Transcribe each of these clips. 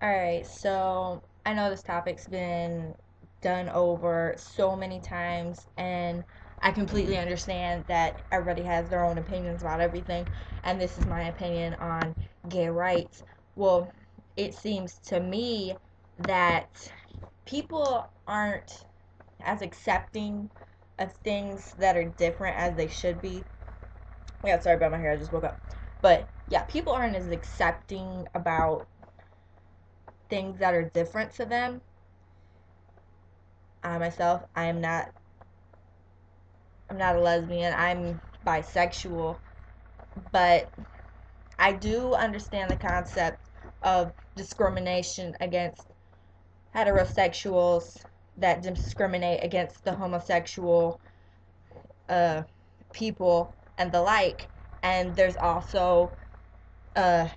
Alright, so I know this topic's been done over so many times, and I completely understand that everybody has their own opinions about everything, and this is my opinion on gay rights. Well, it seems to me that people aren't as accepting of things that are different as they should be. Yeah, sorry about my hair, I just woke up. But yeah, people aren't as accepting about things that are different to them. I myself, I'm not a lesbian. I'm bisexual, but I do understand the concept of discrimination against heterosexuals that discriminate against the homosexual uh, people and the like. And there's also uh,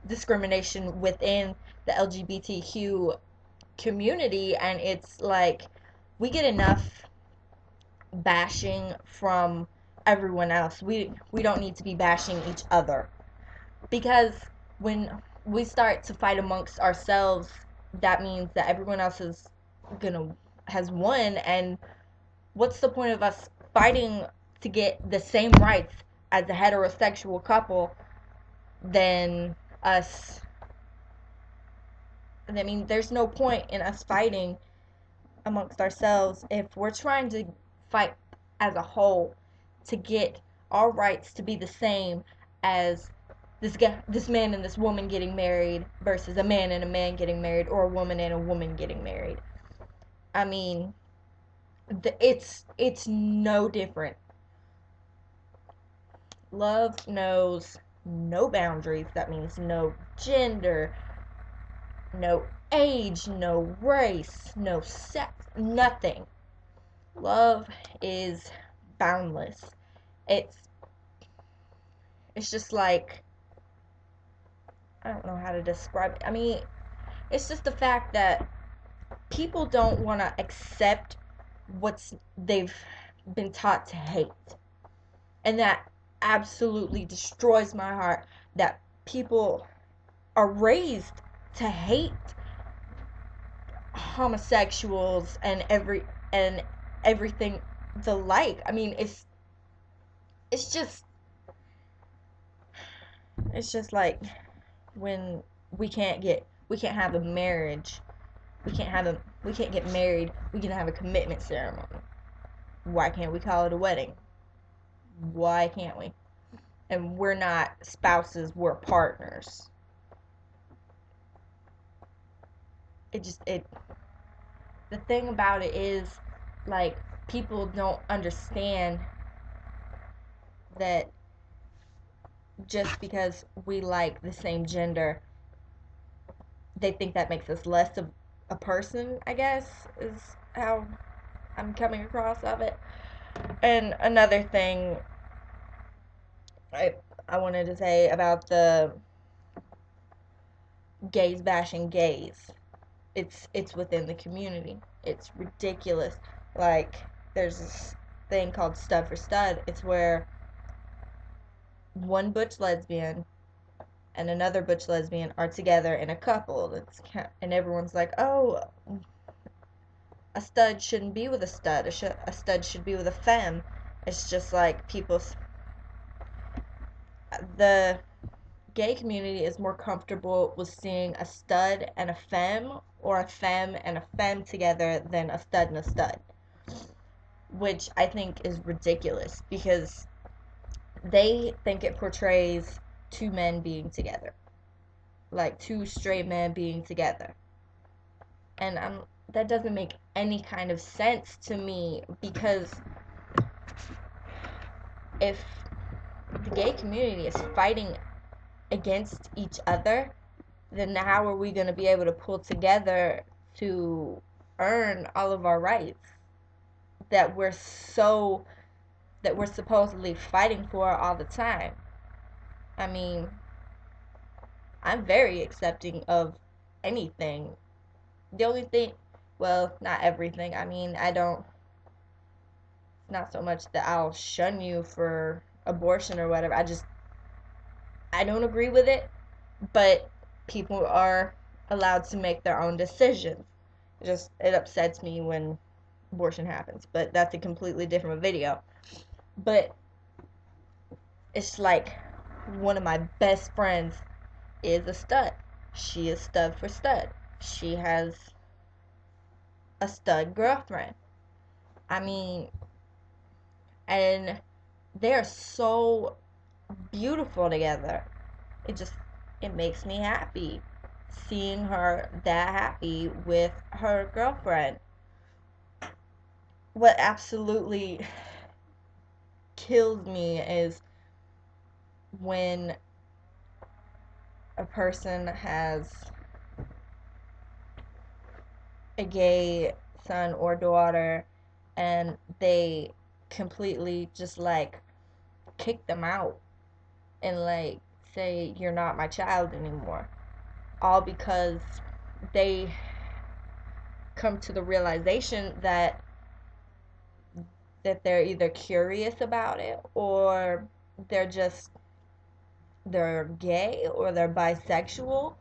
discrimination within the LGBTQ community, and it's like we get enough bashing from everyone else. We don't need to be bashing each other, because when we start to fight amongst ourselves, that means that everyone else is gonna has won, and what's the point of us fighting to get the same rights as a heterosexual couple than us? I mean, there's no point in us fighting amongst ourselves if we're trying to fight as a whole to get our rights to be the same as this man and this woman getting married versus a man and a man getting married, or a woman and a woman getting married. I mean, it's no different. Love knows no boundaries. That means no gender, no age, no race, no sex, nothing. Love is boundless. It's it's just like, I don't know how to describe it. I mean, it's just the fact that people don't want to accept what's they've been taught to hate. And that absolutely destroys my heart, that people are raised to hate homosexuals and everything the like. I mean, it's just it's just like when we can't have a marriage, we can't get married, we can have a commitment ceremony. Why can't we call it a wedding? Why can't we? And we're not spouses, we're partners. It the thing about it is, like, people don't understand that just because we like the same gender, they think that makes us less of a person, I guess, is how I'm coming across of it. And another thing I I wanted to say about the gays bashing gays. It's within the community. It's ridiculous. Like, there's this thing called stud for stud. It's where one butch lesbian and another butch lesbian are together in a couple. And everyone's like, "Oh, a stud shouldn't be with a stud. A stud should be with a femme." It's just like the gay community is more comfortable with seeing a stud and a femme, or a femme and a femme together, than a stud and a stud, which I think is ridiculous because they think it portrays two men being together, like two straight men being together. And that doesn't make any kind of sense to me, because if the gay community is fighting against each other, then how are we going to be able to pull together to earn all of our rights that we're supposedly fighting for all the time? I mean, I'm very accepting of anything. The only thing, well, not everything. I mean, I don't, not so much that I'll shun you for abortion or whatever. I don't agree with it, but people are allowed to make their own decisions. It upsets me when abortion happens, but that's a completely different video. But it's like one of my best friends is a stud. She is stud for stud. She has a stud girlfriend. I mean, and they're so beautiful together. It just it makes me happy seeing her that happy with her girlfriend. What absolutely kills me is when a person has a gay son or daughter and they completely just like kick them out and like say you're not my child anymore, all because they come to the realization that they're either curious about it, or they're just they're gay, or they're bisexual,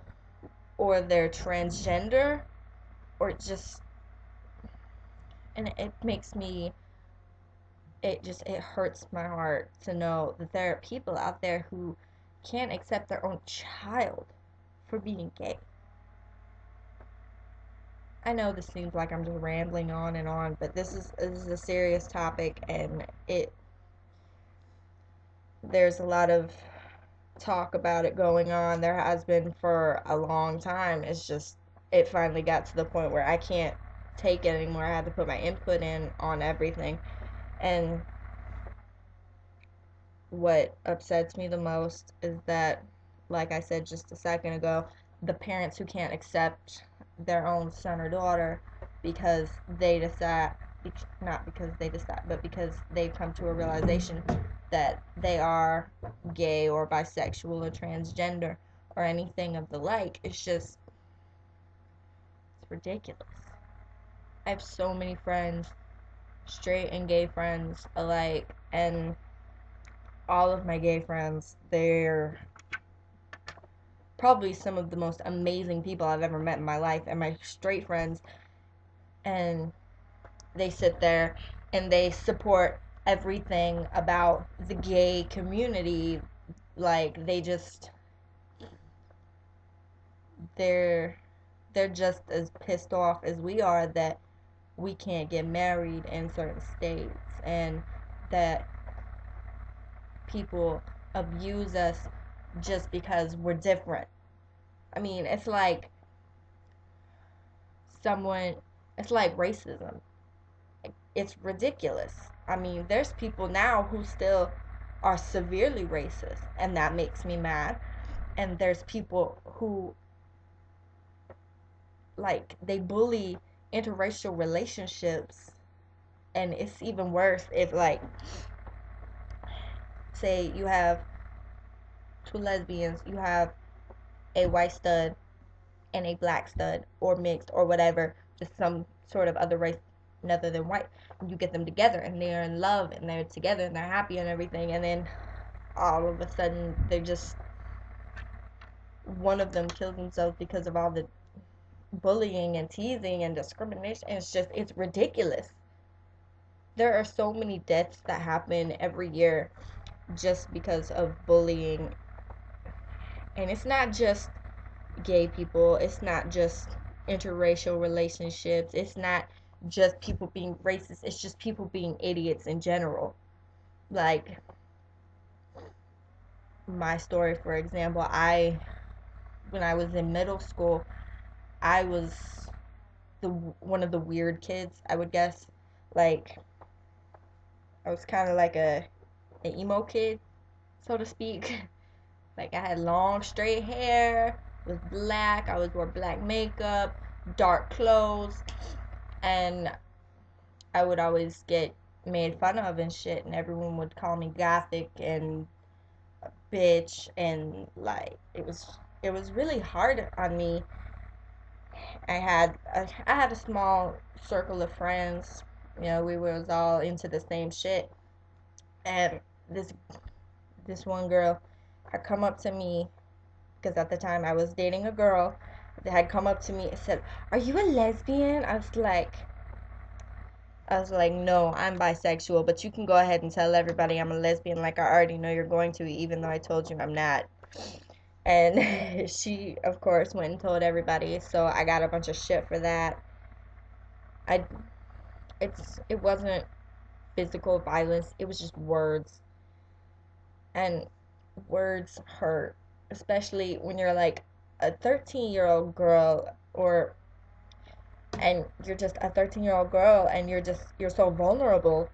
or they're transgender, or just, and it makes me, it hurts my heart to know that there are people out there who can't accept their own child for being gay. I know this seems like I'm just rambling on, but this is a serious topic, and there's a lot of talk about it going on. There has been for a long time. It's just it finally got to the point where I can't take it anymore. I had to put my input in on everything. And what upsets me the most is that, like I said just a second ago, the parents who can't accept their own son or daughter because they decide, not because they decide, but because they've come to a realization that they are gay or bisexual or transgender or anything of the like. It's ridiculous. I have so many friends, straight and gay friends alike, and all of my gay friends, they're probably some of the most amazing people I've ever met in my life. And my straight friends, and they sit there and they support everything about the gay community. Like they're they're just as pissed off as we are that we can't get married in certain states, and that people abuse us just because we're different. I mean, someone it's like racism. It's ridiculous. I mean, there's people now who still are severely racist, and that makes me mad. And there's people who, like, they bully interracial relationships, and it's even worse if, like, say you have two lesbians, you have a white stud and a black stud, or mixed, or whatever, just some sort of other race other than white. And you get them together and they're in love and they're together and they're happy and everything, and then all of a sudden they just, one of them kills themselves because of all the bullying and teasing and discrimination. And it's ridiculous. There are so many deaths that happen every year just because of bullying. And it's not just gay people, it's not just interracial relationships, it's not just people being racist, it's just people being idiots in general. Like, my story, for example, when I was in middle school, I was the one of the weird kids, I would guess. Like, I was kind of like an emo kid, so to speak. Like, I had long straight hair, was black, I always wore black makeup, dark clothes, and I would always get made fun of and shit, and everyone would call me gothic and bitch, and like it was really hard on me. I had a small circle of friends. You know, we was all into the same shit, and this one girl had come up to me, because at the time I was dating a girl, They had come up to me and said, "Are you a lesbian?" I was like, "No, I'm bisexual, but you can go ahead and tell everybody I'm a lesbian like I already know you're going to, even though I told you I'm not." And she, of course, went and told everybody, so I got a bunch of shit for that. I it wasn't physical violence, it was just words. And words hurt, especially when you're like a 13-year-old girl, or and you're just a 13-year-old girl, and you're so vulnerable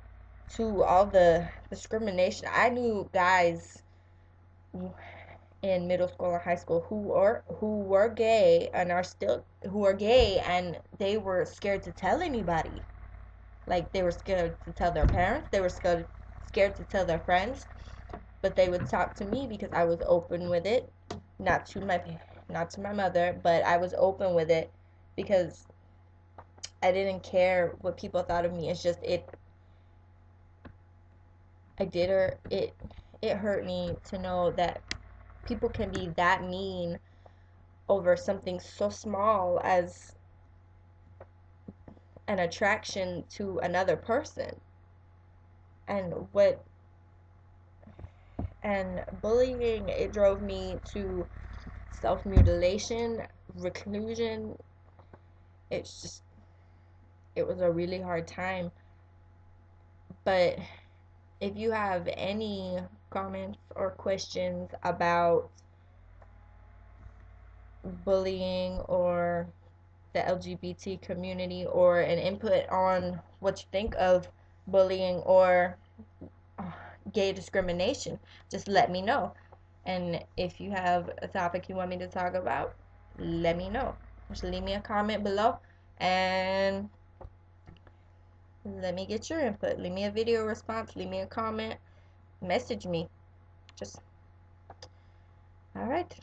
to all the discrimination. I knew guys in middle school and high school who were gay and are still who are gay, and they were scared to tell anybody. Like, they were scared to tell their parents, they were scared to tell their friends, but they would talk to me because I was open with it. Not to my mother, but I was open with it because I didn't care what people thought of me. It's just I did her it hurt me to know that people can be that mean over something so small as an attraction to another person. And what and bullying, it drove me to self-mutilation, reclusion. It's just it was a really hard time. But if you have any comments or questions about bullying or the LGBT community, or an input on what you think of bullying or uh, gay discrimination, just let me know. And if you have a topic you want me to talk about, let me know. Just leave me a comment below and let me get your input. Leave me a video response, leave me a comment, message me. Just, all right.